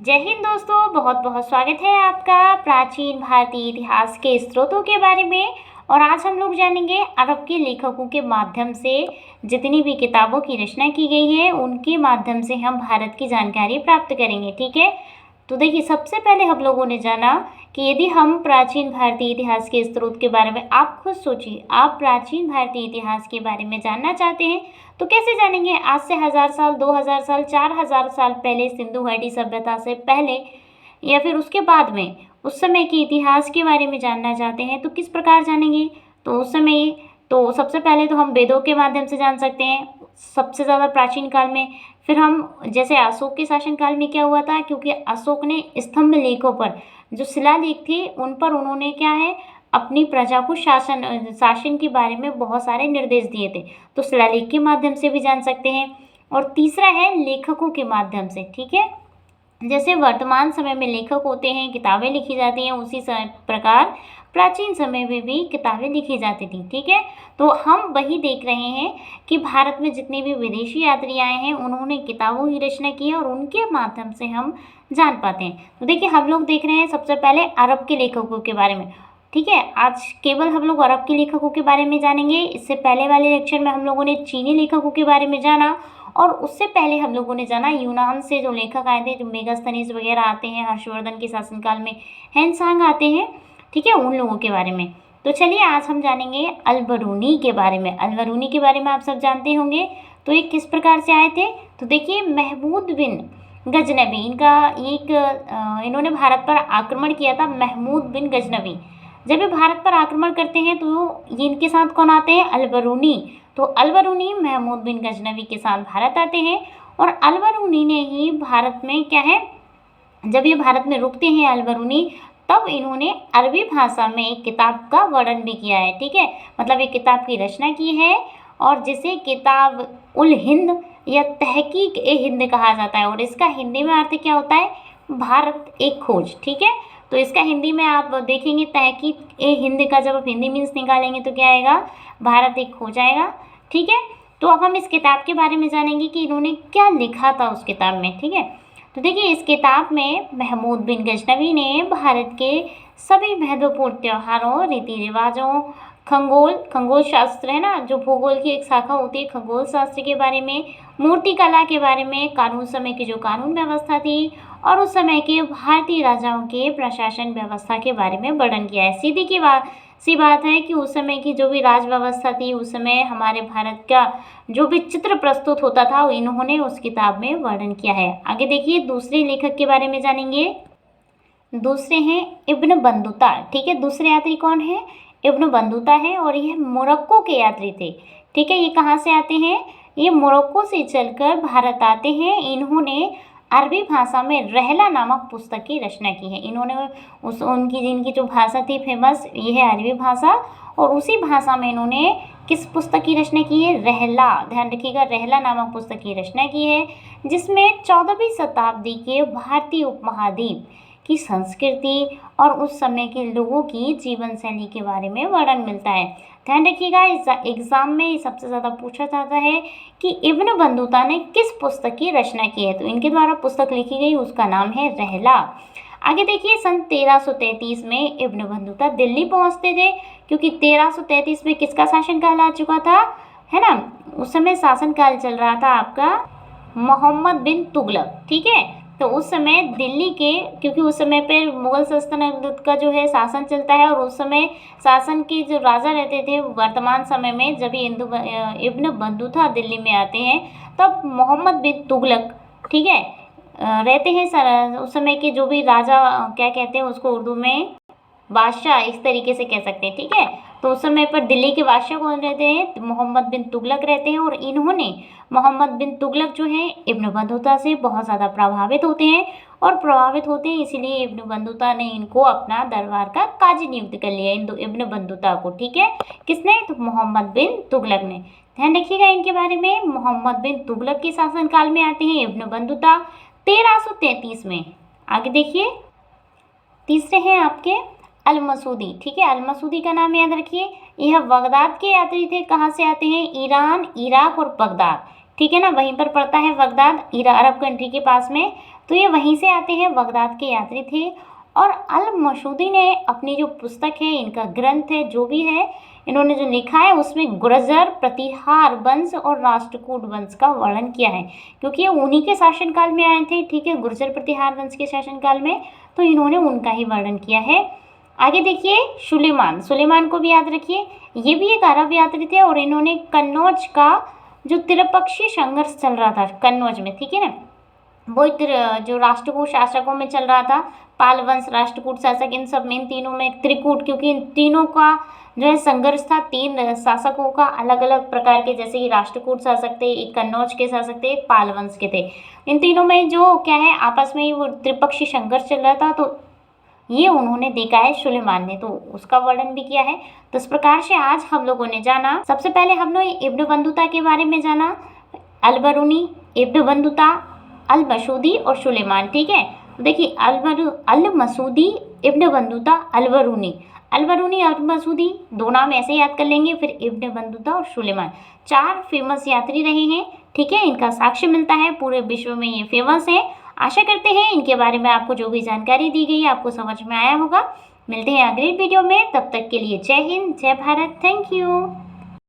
जय हिंद दोस्तों, बहुत बहुत स्वागत है आपका प्राचीन भारतीय इतिहास के स्रोतों के बारे में। और आज हम लोग जानेंगे अरब के लेखकों के माध्यम से जितनी भी किताबों की रचना की गई है उनके माध्यम से हम भारत की जानकारी प्राप्त करेंगे। ठीक है, तो देखिए सबसे पहले हम लोगों ने जाना कि यदि हम प्राचीन भारतीय इतिहास के स्रोत के बारे में, आप खुद सोचिए, आप प्राचीन भारतीय इतिहास के बारे में जानना चाहते हैं तो कैसे जानेंगे। आज से 1000 साल, 2000 साल, 4000 साल पहले सिंधु घाटी सभ्यता से पहले या फिर उसके बाद में उस समय के इतिहास के बारे में जानना चाहते हैं तो किस प्रकार जानेंगे। तो उस समय तो सबसे पहले तो हम वेदों के माध्यम से जान सकते हैं, सबसे ज़्यादा प्राचीन काल में। फिर हम जैसे अशोक के शासनकाल में क्या हुआ था, क्योंकि अशोक ने स्तंभ लेखों पर जो शिलालेख थे उन पर उन्होंने क्या है अपनी प्रजा को शासन के बारे में बहुत सारे निर्देश दिए थे, तो शिलालेख के माध्यम से भी जान सकते हैं। और तीसरा है लेखकों के माध्यम से। ठीक है, जैसे वर्तमान समय में लेखक होते हैं, किताबें लिखी जाती हैं, उसी प्रकार प्राचीन समय में भी किताबें लिखी जाती थी। ठीक है, तो हम वही देख रहे हैं कि भारत में जितने भी विदेशी यात्री आए हैं उन्होंने किताबों की रचना की है और उनके माध्यम से हम जान पाते हैं। तो देखिए हम लोग देख रहे हैं सबसे पहले अरब के लेखकों के बारे में। ठीक है, आज केवल हम लोग अरब के लेखकों के बारे में जानेंगे। इससे पहले वाले लेक्चर में हम लोगों ने चीनी लेखकों के बारे में जाना और उससे पहले हम लोगों ने जाना यूनान से जो लेखक आए थे, जो मेगास्थनीज वगैरह आते हैं, हर्षवर्धन के शासनकाल में हैंसांग आते हैं। ठीक है, उन लोगों के बारे में। तो चलिए आज हम जानेंगे अल-बरूनी के बारे में। अल-बरूनी के बारे में आप सब जानते होंगे। तो ये किस प्रकार से आए थे, तो देखिए महमूद बिन गजनवी इन्होंने भारत पर आक्रमण किया था। महमूद बिन गजनवी जब ये भारत पर आक्रमण करते हैं तो ये इनके साथ कौन आते हैं, अल-बरूनी। तो अल-बरूनी महमूद बिन गजनवी के साथ भारत आते हैं और अल-बरूनी ने ही भारत में क्या है, जब ये भारत में रुकते हैं अल-बरूनी, तब इन्होंने अरबी भाषा में एक किताब का वर्णन भी किया है। ठीक है, मतलब एक किताब की रचना की है और जिसे किताब उल हिंद या तहकीक ए हिंद कहा जाता है। और इसका हिंदी में अर्थ क्या होता है, भारत एक खोज। ठीक है, तो इसका हिंदी में आप देखेंगे तहकीक ए हिंद का जब आप हिंदी मीन्स निकालेंगे तो क्या आएगा, भारत एक खोज आएगा। ठीक है, तो अब हम इस किताब के बारे में जानेंगे कि इन्होंने क्या लिखा था उस किताब में। ठीक है, तो देखिए इस किताब में महमूद बिन गजनवी ने भारत के सभी महत्वपूर्ण त्योहारों, रीति रिवाजों, खगोल शास्त्र है ना, जो भूगोल की एक शाखा होती है, खगोल शास्त्र के बारे में, मूर्ति कला के बारे में, कानून समय की जो कानून व्यवस्था थी और उस समय के भारतीय राजाओं के प्रशासन व्यवस्था के बारे में वर्णन किया है। सी बात है कि उस समय की जो भी राज व्यवस्था थी, उस समय हमारे भारत का जो भी चित्र प्रस्तुत होता था वो इन्होंने उस किताब में वर्णन किया है। आगे देखिए दूसरे लेखक के बारे में जानेंगे। दूसरे हैं इब्न बंदूता। ठीक है, दूसरे यात्री कौन है, इब्न बंदूता है और यह मोरक्को के यात्री थे। ठीक है, ये कहाँ से आते हैं, ये मोरक्को से चलकर भारत आते हैं। इन्होंने अरबी भाषा में रहला नामक पुस्तक की रचना की है। इन्होंने जिनकी जो भाषा थी फेमस, ये है अरबी भाषा, और उसी भाषा में इन्होंने किस पुस्तक की रचना की है, रहला, ध्यान रखिएगा, रहला नामक पुस्तक की रचना की है, जिसमें 14वीं शताब्दी के भारतीय उपमहाद्वीप की संस्कृति और उस समय के लोगों की जीवन शैली के बारे में वर्णन मिलता है। ध्यान रखिएगा, इस एग्जाम में सबसे ज़्यादा पूछा जाता है कि इब्न बंदूता ने किस पुस्तक की रचना की है, तो इनके द्वारा पुस्तक लिखी गई उसका नाम है रहला। आगे देखिए सन 1333 में इब्न बंदूता दिल्ली पहुंचते थे, क्योंकि 1333 में किसका शासनकाल आ चुका था, है ना, उस समय शासनकाल चल रहा था आपका मोहम्मद बिन तुगलक। ठीक है, तो उस समय दिल्ली के, क्योंकि उस समय पे मुगल सल्तनत का जो है शासन चलता है और उस समय शासन के जो राजा रहते थे, वर्तमान समय में जब इब्न बंदूता दिल्ली में आते हैं तब मोहम्मद बिन तुगलक, ठीक है, रहते हैं। उस समय के जो भी राजा, क्या कहते हैं उसको उर्दू में, बादशाह, इस तरीके से कह सकते हैं। ठीक है, तो उस समय पर दिल्ली के बादशाह कौन रहते हैं, मोहम्मद बिन तुगलक रहते हैं और इन्होंने, मोहम्मद बिन तुगलक जो है इब्न बंदूता से बहुत ज़्यादा प्रभावित होते हैं और प्रभावित होते हैं, इसीलिए इब्न बंदूता ने इनको अपना दरबार का काजी नियुक्त कर लिया, इब्न बंदूता को। ठीक है, किसने, तो मोहम्मद बिन तुगलक ने। ध्यान रखिएगा इनके बारे में, मोहम्मद बिन तुगलक के शासनकाल में आते हैं इब्न बंदूता 1333 में। आगे देखिए तीसरे हैं आपके अल-मसूदी। ठीक है, अल-मसूदी का नाम याद रखिए, यह बगदाद के यात्री थे। कहाँ से आते हैं, ईरान, इराक और बगदाद ठीक है ना, वहीं पर पड़ता है बगदाद, अरब कंट्री के पास में। तो ये वहीं से आते हैं, बगदाद के यात्री थे। और अल मसूदी ने अपनी जो पुस्तक है, इनका ग्रंथ है, जो भी है इन्होंने जो लिखा है, उसमें गुर्जर प्रतिहार वंश और राष्ट्रकूट वंश का वर्णन किया है, क्योंकि ये उन्हीं के शासनकाल में आए थे। ठीक है, गुर्जर प्रतिहार वंश के शासनकाल में, तो इन्होंने उनका ही वर्णन किया है। आगे देखिए सुलेमान, सुलेमान को भी याद रखिए, ये भी एक अरब यात्री थे और इन्होंने कन्नौज का जो त्रिपक्षीय संघर्ष चल रहा था कन्नौज में, ठीक है ना, वो जो राष्ट्रकूट शासकों में चल रहा था, पाल वंश, राष्ट्रकूट शासक, इन सब में, इन तीनों में त्रिकूट, क्योंकि इन तीनों का जो है संघर्ष था, तीन शासकों का अलग अलग प्रकार के, जैसे कि राष्ट्रकूट शासक थे, एक कन्नौज के शासक थे, एक पाल वंश के थे। इन तीनों में जो क्या है आपस में ही वो त्रिपक्षीय संघर्ष चल रहा था, तो ये उन्होंने देखा है सुलेमान ने, तो उसका वर्णन भी किया है। तो इस प्रकार से आज हम लोगों ने जाना, सबसे पहले हम लोग इब्न बंदूता के बारे में जाना, अल बरूनी, इब्न बंदूता, अल मसूदी और सुलेमान। ठीक है, तो देखिए अल मसूदी, इब्न बंदूता, अल बरूनी, अल बरूनी और मसूदी दो नाम ऐसे याद कर लेंगे, फिर इब्न बंदूता और सुलेमान, चार फेमस यात्री रहे हैं। ठीक है, इनका साक्ष्य मिलता है, पूरे विश्व में ये फेमस है। आशा करते हैं इनके बारे में आपको जो भी जानकारी दी गई आपको समझ में आया होगा। मिलते हैं अगली वीडियो में, तब तक के लिए जय हिंद, जय भारत, थैंक यू।